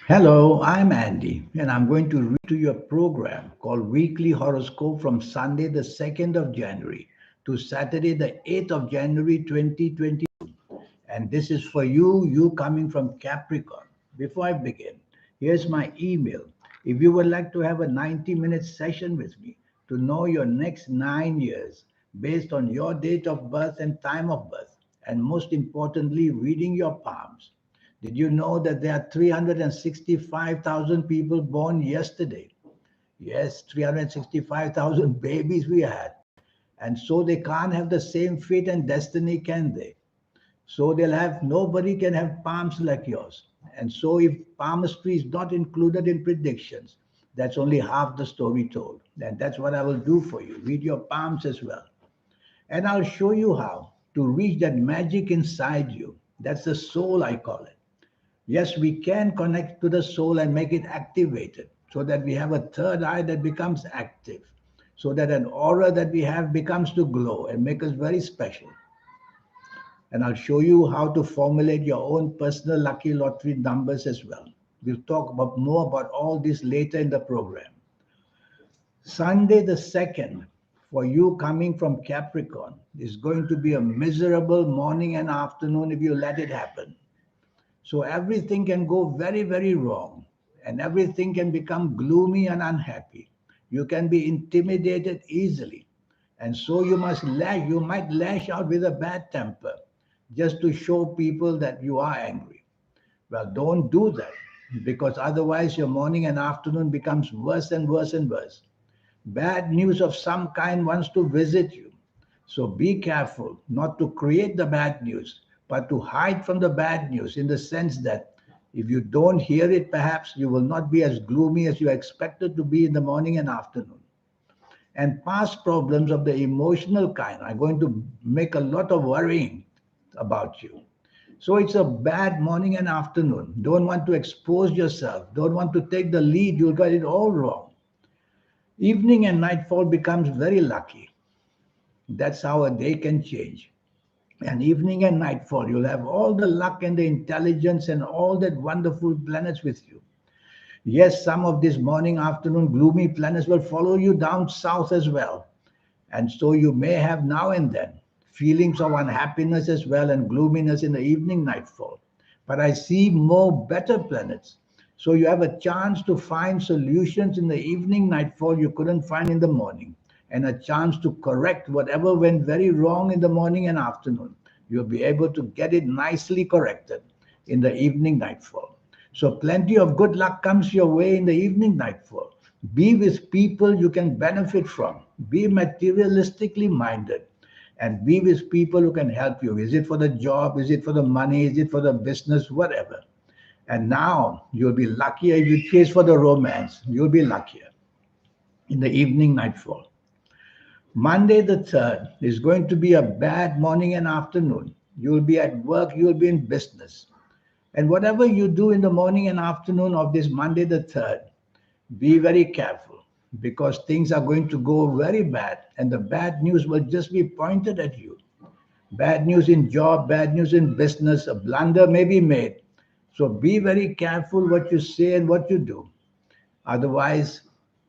Hello, I'm Andy, and I'm going to read to you a program called Weekly Horoscope from Sunday, the 2nd of January to Saturday, the 8th of January 2020. And this is for you coming from Capricorn. Before I begin, here's my email. If you would like to have a 90-minute session with me to know your next 9 years based on your date of birth and time of birth, and most importantly, reading your palms. Did you know that there are 365,000 people born yesterday? Yes, 365,000 babies we had. And so they can't have the same fate and destiny, can they? So they'll have nobody can have palms like yours. And so if palmistry is not included in predictions, that's only half the story told. And that's what I will do for you. Read your palms as well. And I'll show you how to reach that magic inside you. That's the soul, I call it. Yes, we can connect to the soul and make it activated so that we have a third eye that becomes active, so that an aura that we have becomes to glow and make us very special. And I'll show you how to formulate your own personal lucky lottery numbers as well. We'll talk about more about all this later in the program. Sunday the 2nd, for you coming from Capricorn, is going to be a miserable morning and afternoon if you let it happen. So everything can go very, very wrong, and everything can become gloomy and unhappy. You can be intimidated easily, and so you might lash out with a bad temper just to show people that you are angry. Well, don't do that because otherwise your morning and afternoon becomes worse and worse and worse. Bad news of some kind wants to visit you. So be careful not to create the bad news, but to hide from the bad news in the sense that if you don't hear it, perhaps you will not be as gloomy as you expected to be in the morning and afternoon. And past problems of the emotional kind are going to make a lot of worrying about you. So it's a bad morning and afternoon. Don't want to expose yourself. Don't want to take the lead. You'll get it all wrong. Evening and nightfall becomes very lucky. That's how a day can change. And evening and nightfall, you'll have all the luck and the intelligence and all that wonderful planets with you. Yes, some of these morning, afternoon, gloomy planets will follow you down south as well. And so you may have now and then feelings of unhappiness as well and gloominess in the evening nightfall. But I see more better planets. So you have a chance to find solutions in the evening nightfall you couldn't find in the morning, and a chance to correct whatever went very wrong in the morning and afternoon. You'll be able to get it nicely corrected in the evening nightfall. So plenty of good luck comes your way in the evening nightfall. Be with people you can benefit from. Be materialistically minded and be with people who can help you. Is it for the job? Is it for the money? Is it for the business? Whatever. And now you'll be luckier if you chase for the romance. You'll be luckier in the evening nightfall. Monday the 3rd is going to be a bad morning and afternoon. You'll be at work, you'll be in business. And whatever you do in the morning and afternoon of this Monday the 3rd, be very careful because things are going to go very bad and the bad news will just be pointed at you. Bad news in job, bad news in business, a blunder may be made. So be very careful what you say and what you do. Otherwise,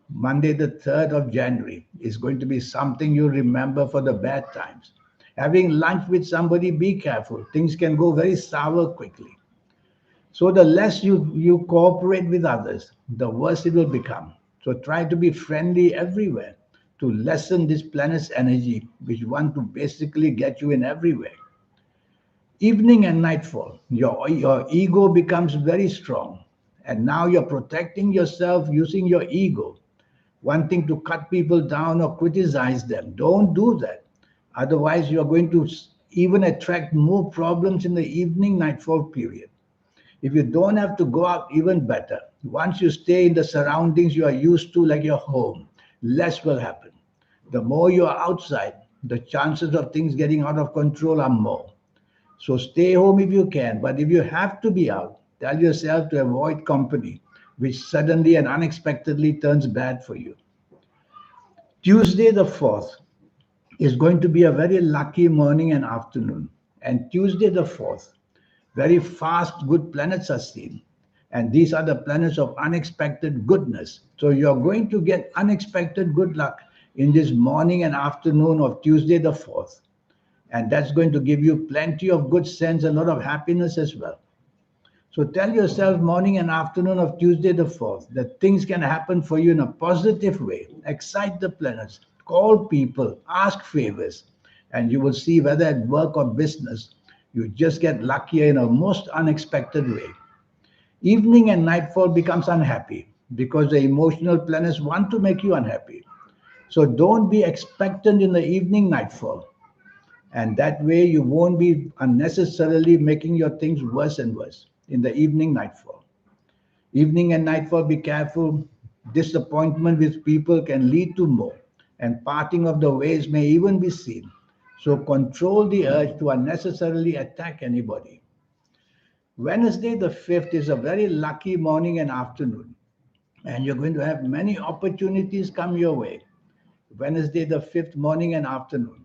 Monday, the 3rd of January, is going to be something you remember for the bad times. Having lunch with somebody, be careful. Things can go very sour quickly. So the less you cooperate with others, the worse it will become. So try to be friendly everywhere to lessen this planet's energy, which want to basically get you in every way. Evening and nightfall, your ego becomes very strong. And now you're protecting yourself using your ego, wanting to cut people down or criticize them. Don't do that. Otherwise, you're going to even attract more problems in the evening nightfall period. If you don't have to go out, even better. Once you stay in the surroundings you are used to, like your home, less will happen. The more you are outside, the chances of things getting out of control are more. So stay home if you can, but if you have to be out, tell yourself to avoid company, which suddenly and unexpectedly turns bad for you. Tuesday, the 4th, is going to be a very lucky morning and afternoon. And Tuesday, the 4th, very fast, good planets are seen. And these are the planets of unexpected goodness. So you're going to get unexpected good luck in this morning and afternoon of Tuesday the 4th. And that's going to give you plenty of good sense, a lot of happiness as well. So tell yourself morning and afternoon of Tuesday the 4th that things can happen for you in a positive way. Excite the planets, call people, ask favors, and you will see whether at work or business, you just get luckier in a most unexpected way. Evening and nightfall becomes unhappy because the emotional planets want to make you unhappy. So don't be expectant in the evening nightfall. And that way you won't be unnecessarily making your things worse and worse in the evening nightfall. Evening and nightfall, be careful. Disappointment with people can lead to more, and parting of the ways may even be seen. So control the urge to unnecessarily attack anybody. Wednesday, the 5th, is a very lucky morning and afternoon, and you're going to have many opportunities come your way. Wednesday, the 5th, morning and afternoon.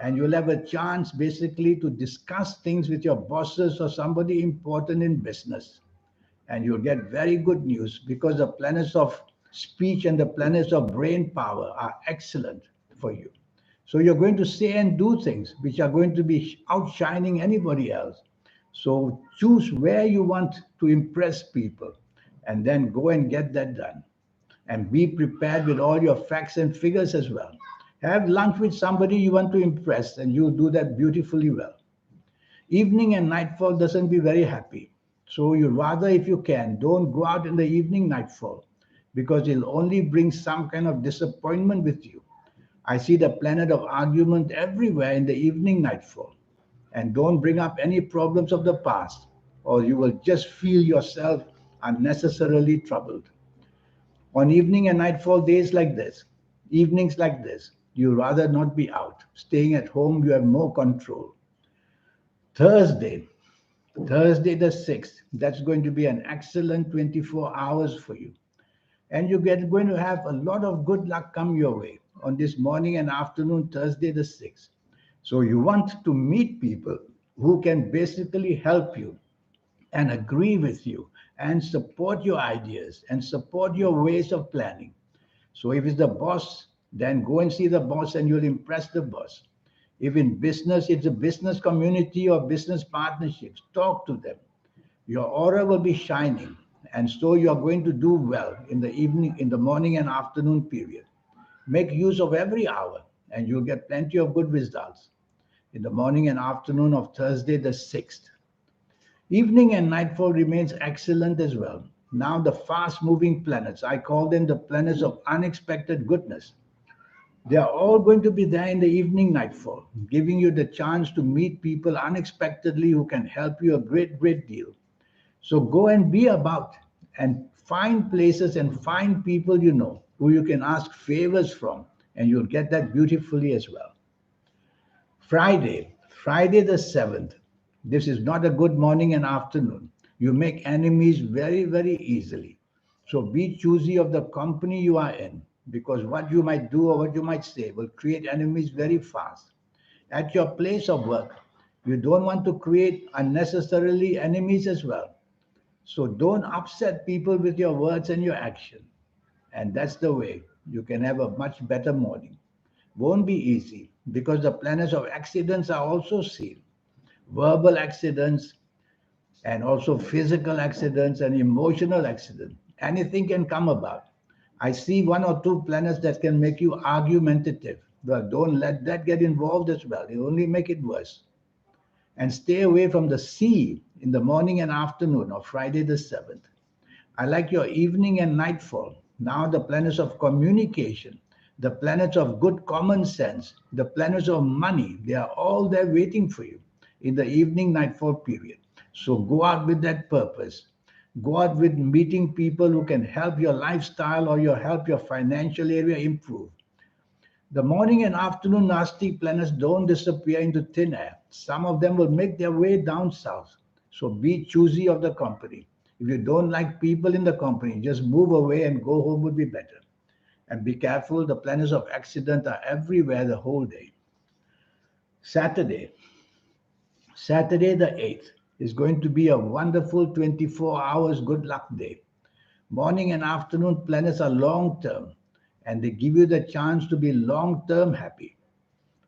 And you'll have a chance basically to discuss things with your bosses or somebody important in business. And you'll get very good news because the planets of speech and the planets of brain power are excellent for you. So you're going to say and do things which are going to be outshining anybody else. So choose where you want to impress people and then go and get that done. And be prepared with all your facts and figures as well. Have lunch with somebody you want to impress, and you do that beautifully well. Evening and nightfall doesn't be very happy. So you rather, if you can, don't go out in the evening nightfall because it'll only bring some kind of disappointment with you. I see the planet of argument everywhere in the evening nightfall. And don't bring up any problems of the past, or you will just feel yourself unnecessarily troubled. On evening and nightfall days like this, evenings like this, you rather not be out. Staying at home, you have more control. Thursday, Thursday the 6th, that's going to be an excellent 24 hours for you. And going to have a lot of good luck come your way on this morning and afternoon, Thursday the 6th. So you want to meet people who can basically help you and agree with you and support your ideas and support your ways of planning. So if it's the boss, then go and see the boss and you'll impress the boss. If in business, it's a business community or business partnerships, talk to them. Your aura will be shining, and so you are going to do well in the evening, in the morning and afternoon period. Make use of every hour, and you'll get plenty of good results in the morning and afternoon of Thursday the 6th. Evening and nightfall remains excellent as well. Now the fast-moving planets, I call them the planets of unexpected goodness. They are all going to be there in the evening nightfall, giving you the chance to meet people unexpectedly who can help you a great, great deal. So go and be about and find places and find people you know who you can ask favors from, and you'll get that beautifully as well. Friday, Friday the 7th. This is not a good morning and afternoon. You make enemies very, very easily. So be choosy of the company you are in because what you might do or what you might say will create enemies very fast. At your place of work, you don't want to create unnecessarily enemies as well. So don't upset people with your words and your action. And that's the way you can have a much better morning. Won't be easy because the planets of accidents are also seen. Verbal accidents and also physical accidents and emotional accidents. Anything can come about. I see one or two planets that can make you argumentative. Well, don't let that get involved as well. It only make it worse. And stay away from the sea in the morning and afternoon of Friday the 7th. I like your evening and nightfall. Now the planets of communication, the planets of good common sense, the planets of money, they are all there waiting for you in the evening nightfall period. So go out with that purpose. Go out with meeting people who can help your lifestyle or help your financial area improve. The morning and afternoon nasty planets don't disappear into thin air. Some of them will make their way down south. So be choosy of the company. If you don't like people in the company, just move away and go home would be better. And be careful, the planets of accident are everywhere the whole day. Saturday, Saturday the 8th. It's going to be a wonderful 24 hours good luck day. Morning and afternoon planets are long term, and they give you the chance to be long term happy.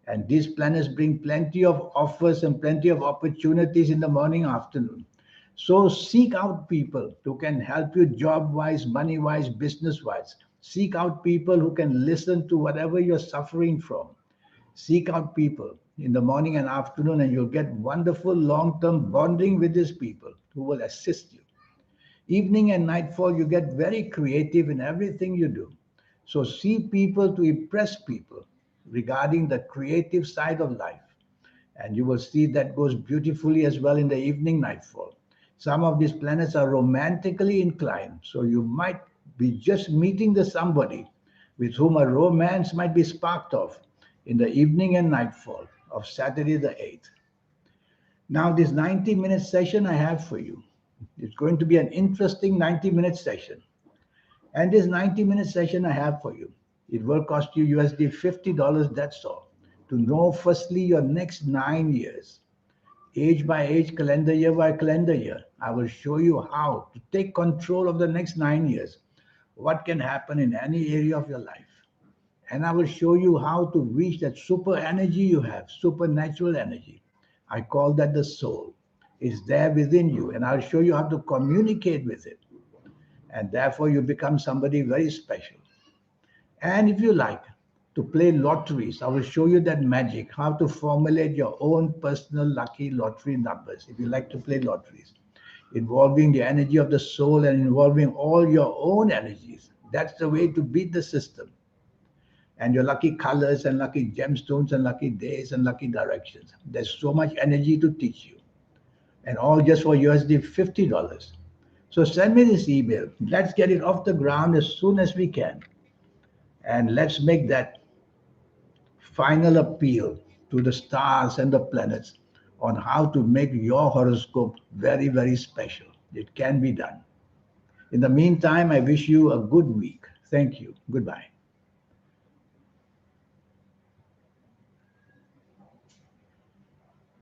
And these planets bring plenty of offers and plenty of opportunities in the morning, afternoon. So seek out people who can help you job wise, money wise, business wise. Seek out people who can listen to whatever you're suffering from. Seek out people in the morning and afternoon, and you'll get wonderful long term bonding with these people who will assist you. Evening and nightfall, you get very creative in everything you do. So see people to impress people regarding the creative side of life. And you will see that goes beautifully as well in the evening nightfall. Some of these planets are romantically inclined. So you might be just meeting the somebody with whom a romance might be sparked off in the evening and nightfall of Saturday the 8th. Now, this 90-minute session I have for you, it's going to be an interesting 90-minute session. And this 90-minute session I have for you, it will cost you USD $50, that's all, to know firstly your next 9 years, age by age, calendar year by calendar year. I will show you how to take control of the next 9 years, what can happen in any area of your life. And I will show you how to reach that super energy you have, supernatural energy. I call that the soul. It's there within you, and I'll show you how to communicate with it. And therefore, you become somebody very special. And if you like to play lotteries, I will show you that magic, how to formulate your own personal lucky lottery numbers if you like to play lotteries, involving the energy of the soul and involving all your own energies. That's the way to beat the system. And your lucky colors and lucky gemstones and lucky days and lucky directions. There's so much energy to teach you. And all just for USD $50. So send me this email. Let's get it off the ground as soon as we can. And let's make that final appeal to the stars and the planets on how to make your horoscope very, very special. It can be done. In the meantime, I wish you a good week. Thank you. Goodbye.